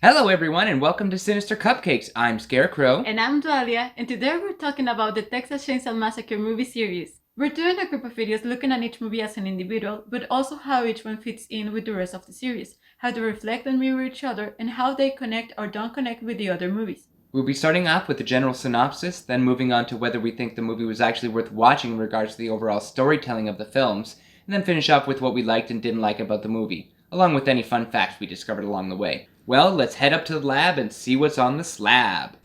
Hello everyone and welcome to Sinister Cupcakes. I'm Scarecrow. And I'm Dualia, and today we're talking about the Texas Chainsaw Massacre movie series. We're doing a group of videos looking at each movie as an individual, but also how each one fits in with the rest of the series, how they reflect and mirror each other, and how they connect or don't connect with the other movies. We'll be starting off with a general synopsis, then moving on to whether we think the movie was actually worth watching in regards to the overall storytelling of the films, and then finish off with what we liked and didn't like about the movie, along with any fun facts we discovered along the way. Well, let's head up to the lab and see what's on the slab.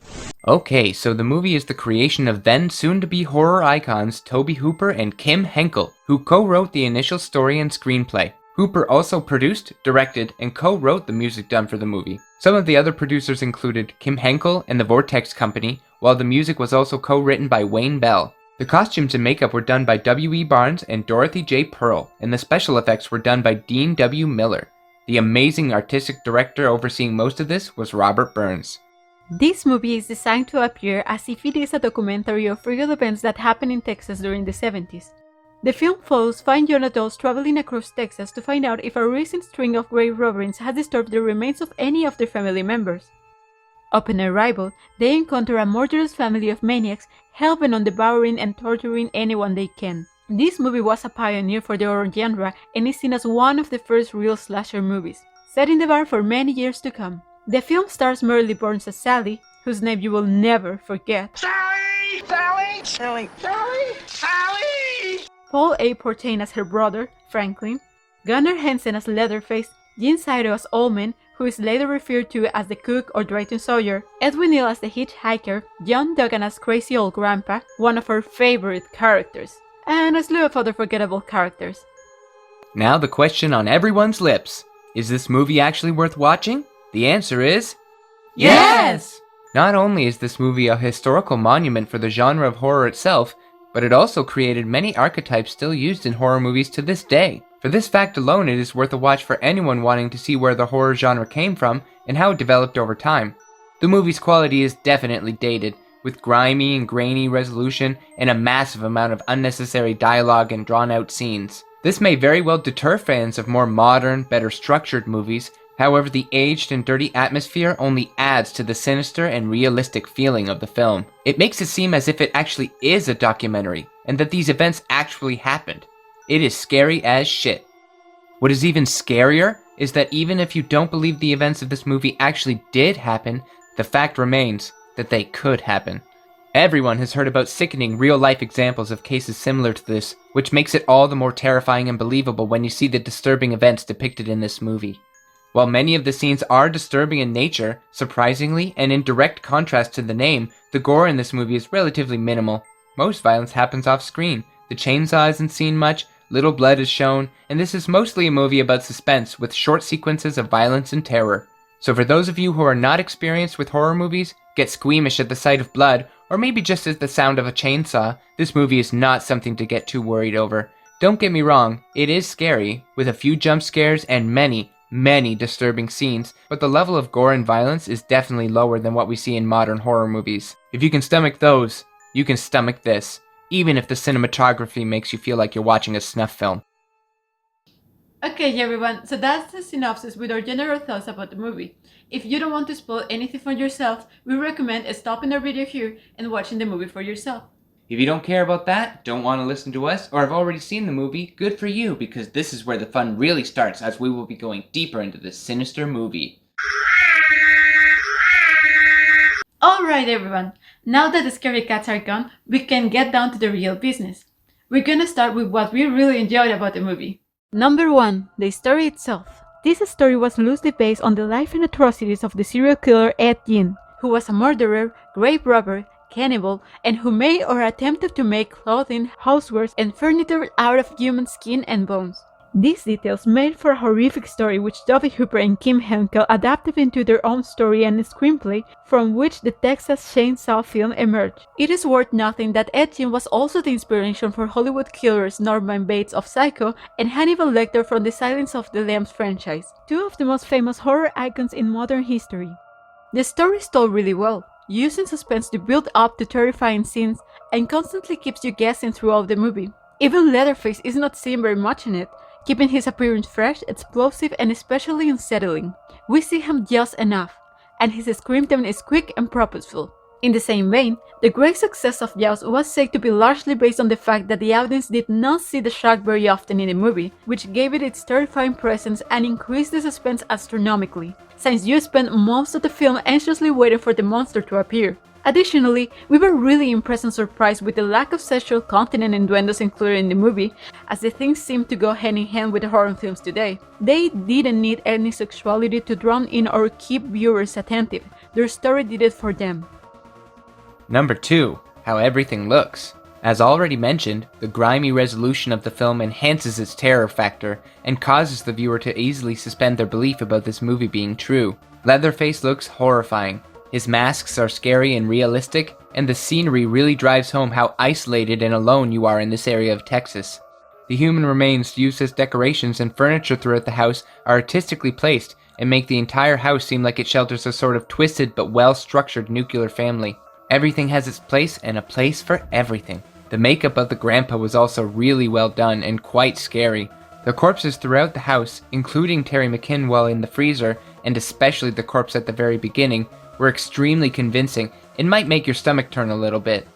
Okay, so the movie is the creation of then soon-to-be horror icons Tobe Hooper and Kim Henkel, who co-wrote the initial story and screenplay. Hooper also produced, directed, and co-wrote the music done for the movie. Some of the other producers included Kim Henkel and the Vortex Company, while the music was also co-written by Wayne Bell. The costumes and makeup were done by W.E. Barnes and Dorothy J. Pearl, and the special effects were done by Dean W. Miller. The amazing artistic director overseeing most of this was Robert Burns. This movie is designed to appear as if it is a documentary of real events that happened in Texas during the 70s. The film follows 5 young adults traveling across Texas to find out if a recent string of grave robberies has disturbed the remains of any of their family members. Upon arrival, they encounter a murderous family of maniacs hell-bent on devouring and torturing anyone they can. This movie was a pioneer for the horror genre and is seen as one of the first real slasher movies, setting the bar for many years to come. The film stars Marilyn Burns as Sally, whose name you will never forget. Sally! Sally! Sally! Sally! Sally! Paul A. Partain as her brother, Franklin. Gunnar Hansen as Leatherface. Seidow as Allman, who is later referred to as the cook or Drayton Sawyer. Edwin Neal as the hitchhiker. John Duggan as Crazy Old Grandpa, one of our favorite characters. And a slew of other forgettable characters. Now the question on everyone's lips. Is this movie actually worth watching? The answer is... yes! Not only is this movie a historical monument for the genre of horror itself, but it also created many archetypes still used in horror movies to this day. For this fact alone, it is worth a watch for anyone wanting to see where the horror genre came from and how it developed over time. The movie's quality is definitely dated, with grimy and grainy resolution and a massive amount of unnecessary dialogue and drawn-out scenes. This may very well deter fans of more modern, better structured movies. However, the aged and dirty atmosphere only adds to the sinister and realistic feeling of the film. It makes it seem as if it actually is a documentary, and that these events actually happened. It is scary as shit. What is even scarier is that even if you don't believe the events of this movie actually did happen, the fact remains that they could happen. Everyone has heard about sickening real-life examples of cases similar to this, which makes it all the more terrifying and believable when you see the disturbing events depicted in this movie. While many of the scenes are disturbing in nature, surprisingly, and in direct contrast to the name, the gore in this movie is relatively minimal. Most violence happens off-screen, the chainsaw isn't seen much, little blood is shown, and this is mostly a movie about suspense with short sequences of violence and terror. So for those of you who are not experienced with horror movies, get squeamish at the sight of blood, or maybe just at the sound of a chainsaw, this movie is not something to get too worried over. Don't get me wrong, it is scary, with a few jump scares and many disturbing scenes, but the level of gore and violence is definitely lower than what we see in modern horror movies. If you can stomach those, you can stomach this, even if the cinematography makes you feel like you're watching a snuff film. Okay everyone, so that's the synopsis with our general thoughts about the movie. If you don't want to spoil anything for yourself, we recommend stopping our video here and watching the movie for yourself. If you don't care about that, don't want to listen to us, or have already seen the movie, good for you, because this is where the fun really starts as we will be going deeper into this sinister movie. Alright everyone, now that the scary cats are gone, we can get down to the real business. We're gonna start with what we really enjoyed about the movie. Number 1. The story itself. This story was loosely based on the life and atrocities of the serial killer Edwin, who was a murderer, grave robber, cannibal, and who made or attempted to make clothing, housewares, and furniture out of human skin and bones. These details made for a horrific story which Tobe Hooper and Kim Henkel adapted into their own story and screenplay, from which the Texas Chainsaw film emerged. It is worth noting that Edwin was also the inspiration for Hollywood killers Norman Bates of Psycho and Hannibal Lecter from the Silence of the Lambs franchise, 2 of the most famous horror icons in modern history. The story is told really well, using suspense to build up to terrifying scenes and constantly keeps you guessing throughout the movie. Even Leatherface is not seen very much in it, keeping his appearance fresh, explosive, and especially unsettling. We see him just enough, and his scream tone is quick and purposeful. In the same vein, the great success of Jaws was said to be largely based on the fact that the audience did not see the shark very often in the movie, which gave it its terrifying presence and increased the suspense astronomically, since you spent most of the film anxiously waiting for the monster to appear. Additionally, we were really impressed and surprised with the lack of sexual content and innuendos included in the movie, as the things seem to go hand in hand with the horror films today. They didn't need any sexuality to draw in or keep viewers attentive, their story did it for them. Number 2. How everything looks. As already mentioned, the grimy resolution of the film enhances its terror factor and causes the viewer to easily suspend their belief about this movie being true. Leatherface looks horrifying. His masks are scary and realistic, and the scenery really drives home how isolated and alone you are in this area of Texas. The human remains used as decorations and furniture throughout the house are artistically placed and make the entire house seem like it shelters a sort of twisted but well-structured nuclear family. Everything has its place and a place for everything. The makeup of the grandpa was also really well done and quite scary. The corpses throughout the house, including Teri McMinn while in the freezer, and especially the corpse at the very beginning, were extremely convincing and might make your stomach turn a little bit.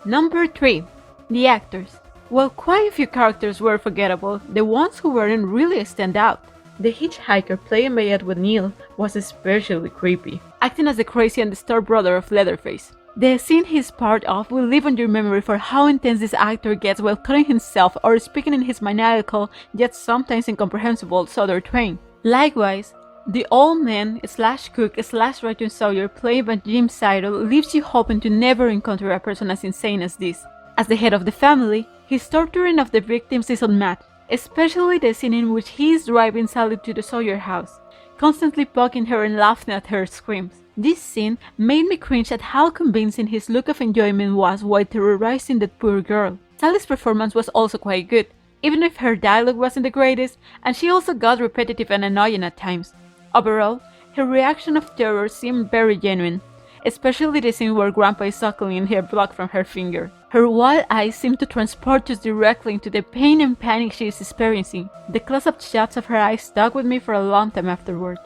Number 3. The actors. While quite a few characters were forgettable, the ones who weren't really stand out. The hitchhiker played by Edwin Neal was especially creepy, acting as the crazy and disturbed brother of Leatherface. The scene he's part of will live on your memory for how intense this actor gets while cutting himself or speaking in his maniacal, yet sometimes incomprehensible southern twang. Likewise, the old man / cook / writer Sawyer played by Jim Seidow leaves you hoping to never encounter a person as insane as this. As the head of the family, his torturing of the victims is unmatched, especially the scene in which he is driving Sally to the Sawyer house, constantly poking her and laughing at her screams. This scene made me cringe at how convincing his look of enjoyment was while terrorizing that poor girl. Sally's performance was also quite good, even if her dialogue wasn't the greatest, and she also got repetitive and annoying at times. Overall, her reaction of terror seemed very genuine, especially the scene where Grandpa is suckling her blood from her finger. Her wild eyes seem to transport us directly into the pain and panic she is experiencing. The close-up shots of her eyes stuck with me for a long time afterward.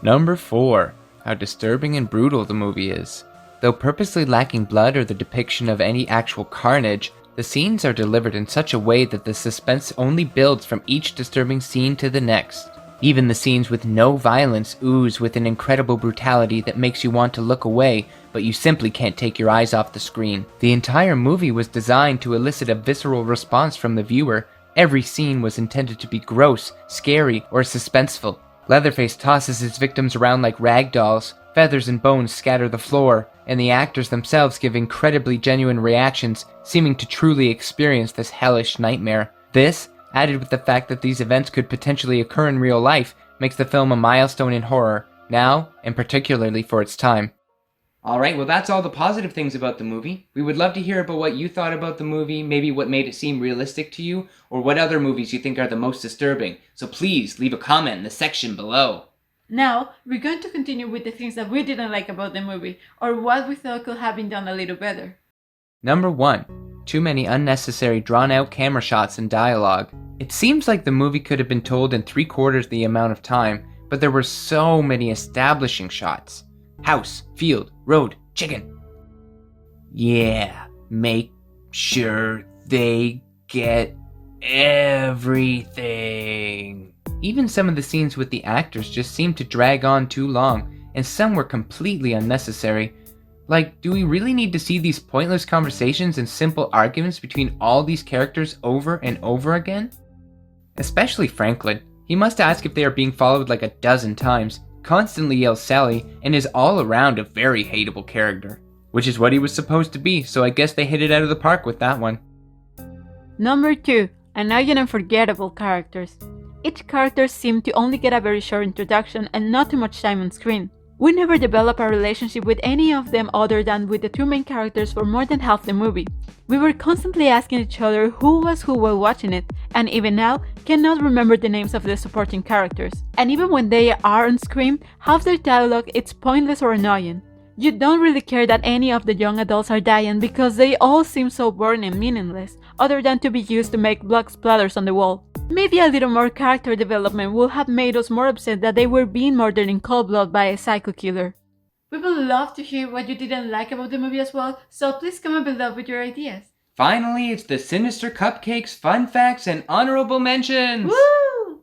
Number 4. How disturbing and brutal the movie is. Though purposely lacking blood or the depiction of any actual carnage, the scenes are delivered in such a way that the suspense only builds from each disturbing scene to the next. Even the scenes with no violence ooze with an incredible brutality that makes you want to look away, but you simply can't take your eyes off the screen. The entire movie was designed to elicit a visceral response from the viewer. Every scene was intended to be gross, scary, or suspenseful. Leatherface tosses his victims around like rag dolls, feathers and bones scatter the floor, and the actors themselves give incredibly genuine reactions, seeming to truly experience this hellish nightmare. This, added with the fact that these events could potentially occur in real life, makes the film a milestone in horror, now, and particularly for its time. Alright, well that's all the positive things about the movie. We would love to hear about what you thought about the movie, maybe what made it seem realistic to you, or what other movies you think are the most disturbing. So please, leave a comment in the section below. Now, we're going to continue with the things that we didn't like about the movie, or what we thought could have been done a little better. Number 1. Too many unnecessary drawn-out camera shots and dialogue. It seems like the movie could have been told in 3/4 the amount of time, but there were so many establishing shots. House, field, road, chicken. Yeah, make sure they get everything. Even some of the scenes with the actors just seemed to drag on too long, and some were completely unnecessary. Like, do we really need to see these pointless conversations and simple arguments between all these characters over and over again? Especially Franklin. He must ask if they are being followed like a dozen times, constantly yells Sally, and is all around a very hateable character. Which is what he was supposed to be, so I guess they hit it out of the park with that one. Number 2. Annoying and unforgettable characters. Each character seemed to only get a very short introduction and not too much time on screen. We never developed a relationship with any of them other than with the 2 main characters for more than half the movie. We were constantly asking each other who was who while watching it, and even now cannot remember the names of the supporting characters. And even when they are on screen, half their dialogue is pointless or annoying. You don't really care that any of the young adults are dying because they all seem so boring and meaningless, other than to be used to make blood splatters on the wall. Maybe a little more character development would have made us more upset that they were being murdered in cold blood by a psycho killer. We would love to hear what you didn't like about the movie as well, so please comment below with your ideas. Finally, it's the Sinister Cupcakes, fun facts, and honorable mentions! Woo!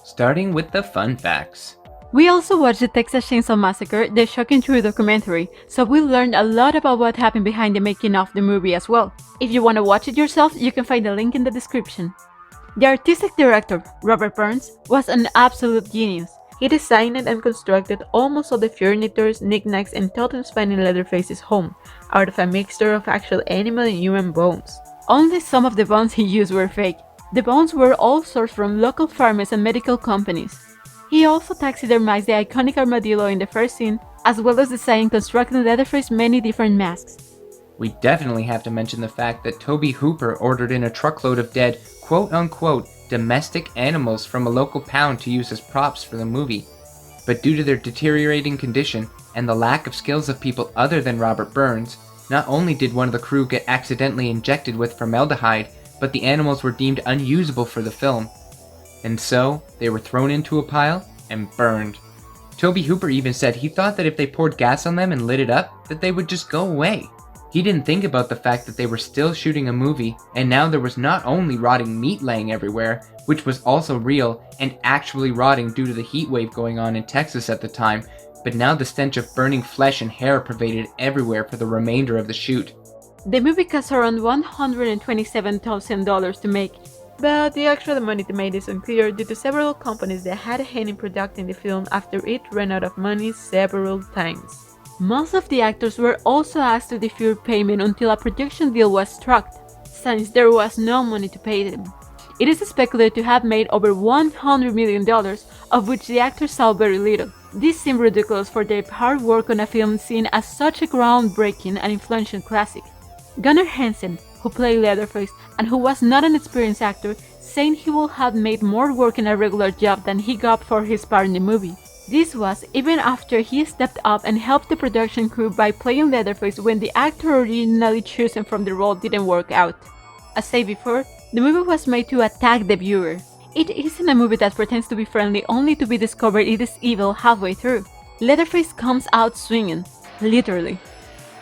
Starting with the fun facts. We also watched the Texas Chainsaw Massacre, the shocking true documentary, so we learned a lot about what happened behind the making of the movie as well. If you want to watch it yourself, you can find the link in the description. The artistic director, Robert Burns, was an absolute genius. He designed and constructed almost all the furniture, knickknacks, and totems found in Leatherface's home, out of a mixture of actual animal and human bones. Only some of the bones he used were fake. The bones were all sourced from local farmers and medical companies. He also taxidermized the iconic armadillo in the first scene, as well as designed and constructed Leatherface's many different masks. We definitely have to mention the fact that Tobe Hooper ordered in a truckload of dead, quote-unquote, domestic animals from a local pound to use as props for the movie. But due to their deteriorating condition and the lack of skills of people other than Robert Burns, not only did one of the crew get accidentally injected with formaldehyde, but the animals were deemed unusable for the film. And so, they were thrown into a pile and burned. Tobe Hooper even said he thought that if they poured gas on them and lit it up, that they would just go away. He didn't think about the fact that they were still shooting a movie, and now there was not only rotting meat laying everywhere, which was also real and actually rotting due to the heat wave going on in Texas at the time, but now the stench of burning flesh and hair pervaded everywhere for the remainder of the shoot. The movie cost around $127,000 to make, but the actual money they made is unclear due to several companies that had a hand in producing the film after it ran out of money several times. Most of the actors were also asked to defer payment until a production deal was struck, since there was no money to pay them. It is speculated to have made over $100 million, of which the actors saw very little. This seemed ridiculous for their hard work on a film seen as such a groundbreaking and influential classic. Gunnar Hansen, who played Leatherface and who was not an experienced actor, saying he would have made more work in a regular job than he got for his part in the movie. This was even after he stepped up and helped the production crew by playing Leatherface when the actor originally chosen from the role didn't work out. As said before, the movie was made to attack the viewer. It isn't a movie that pretends to be friendly only to be discovered it is evil halfway through. Leatherface comes out swinging, literally.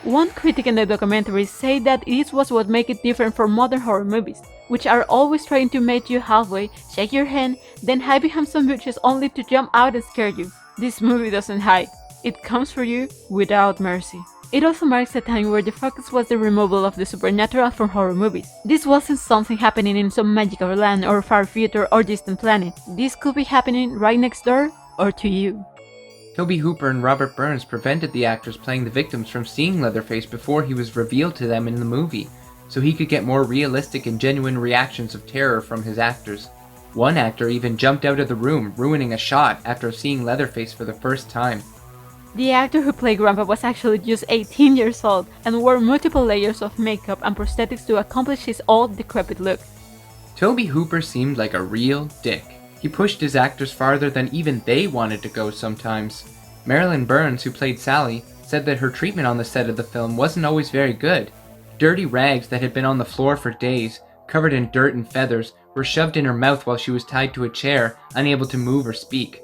One critic in the documentary said that this was what makes it different from modern horror movies, which are always trying to meet you halfway, shake your hand, then hide behind some bushes only to jump out and scare you. This movie doesn't hide. It comes for you without mercy. It also marks a time where the focus was the removal of the supernatural from horror movies. This wasn't something happening in some magical land or far future or distant planet. This could be happening right next door or to you. Tobe Hooper and Robert Burns prevented the actors playing the victims from seeing Leatherface before he was revealed to them in the movie, so he could get more realistic and genuine reactions of terror from his actors. One actor even jumped out of the room, ruining a shot after seeing Leatherface for the first time. The actor who played Grandpa was actually just 18 years old and wore multiple layers of makeup and prosthetics to accomplish his old, decrepit look. Tobe Hooper seemed like a real dick. He pushed his actors farther than even they wanted to go sometimes. Marilyn Burns, who played Sally, said that her treatment on the set of the film wasn't always very good. Dirty rags that had been on the floor for days, covered in dirt and feathers, were shoved in her mouth while she was tied to a chair, unable to move or speak.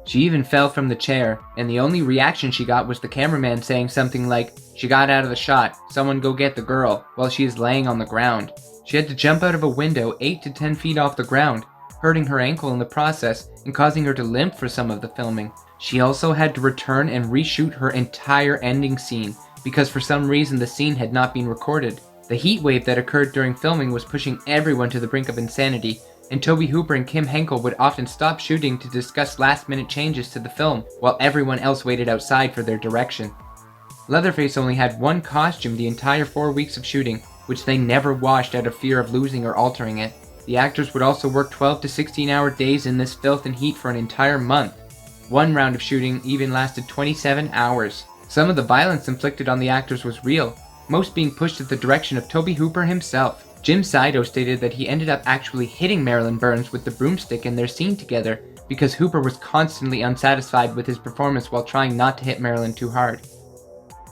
She even fell from the chair, and the only reaction she got was the cameraman saying something like, "She got out of the shot, someone go get the girl," while she is laying on the ground. She had to jump out of a window 8 to 10 feet off the ground, hurting her ankle in the process and causing her to limp for some of the filming. She also had to return and reshoot her entire ending scene, because for some reason the scene had not been recorded. The heat wave that occurred during filming was pushing everyone to the brink of insanity, and Tobe Hooper and Kim Henkel would often stop shooting to discuss last-minute changes to the film, while everyone else waited outside for their direction. Leatherface only had one costume the entire 4 weeks of shooting, which they never washed out of fear of losing or altering it. The actors would also work 12 to 16-hour days in this filth and heat for an entire month. One round of shooting even lasted 27 hours. Some of the violence inflicted on the actors was real, most being pushed at the direction of Tobe Hooper himself. Jim Seidow stated that he ended up actually hitting Marilyn Burns with the broomstick in their scene together because Hooper was constantly unsatisfied with his performance while trying not to hit Marilyn too hard.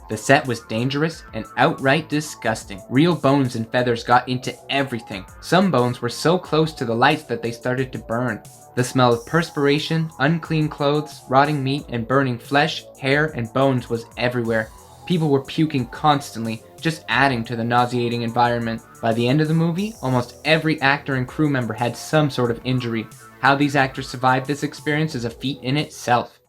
The set was dangerous and outright disgusting. Real bones and feathers got into everything. Some bones were so close to the lights that they started to burn. The smell of perspiration, unclean clothes, rotting meat, and burning flesh, hair, and bones was everywhere. People were puking constantly, just adding to the nauseating environment. By the end of the movie, almost every actor and crew member had some sort of injury. How these actors survived this experience is a feat in itself.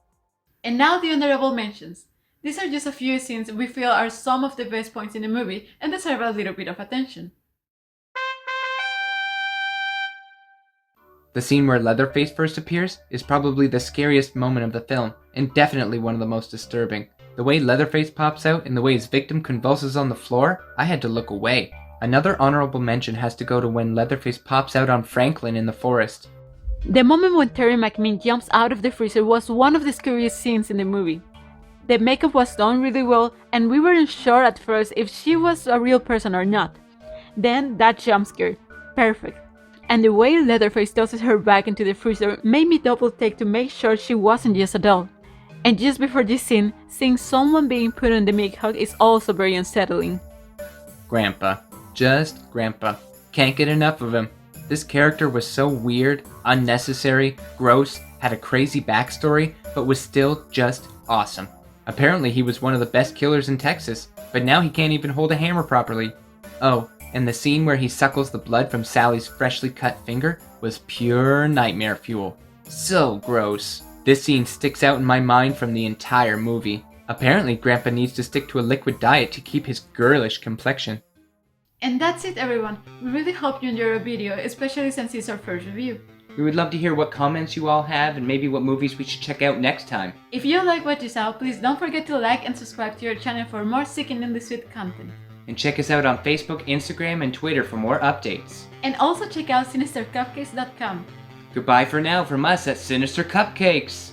And now the honorable mentions. These are just a few scenes we feel are some of the best points in the movie and deserve a little bit of attention. The scene where Leatherface first appears is probably the scariest moment of the film, and definitely one of the most disturbing. The way Leatherface pops out and the way his victim convulses on the floor, I had to look away. Another honorable mention has to go to when Leatherface pops out on Franklin in the forest. The moment when Teri McMinn jumps out of the freezer was one of the scariest scenes in the movie. The makeup was done really well, and we weren't sure at first if she was a real person or not. Then that jump scare, perfect. And the way Leatherface tosses her back into the freezer made me double take to make sure she wasn't just a doll. And just before this scene, seeing someone being put on the meat hog is also very unsettling. Grandpa. Just Grandpa. Can't get enough of him. This character was so weird, unnecessary, gross, had a crazy backstory, but was still just awesome. Apparently he was one of the best killers in Texas, but now he can't even hold a hammer properly. Oh, and the scene where he suckles the blood from Sally's freshly cut finger was pure nightmare fuel. So gross. This scene sticks out in my mind from the entire movie. Apparently Grandpa needs to stick to a liquid diet to keep his girlish complexion. And that's it everyone, we really hope you enjoyed our video, especially since it's our first review. We would love to hear what comments you all have and maybe what movies we should check out next time. If you like what you saw, please don't forget to like and subscribe to your channel for more sickeningly sweet content. And check us out on Facebook, Instagram, and Twitter for more updates. And also check out sinistercupcakes.com. Goodbye for now from us at Sinister Cupcakes.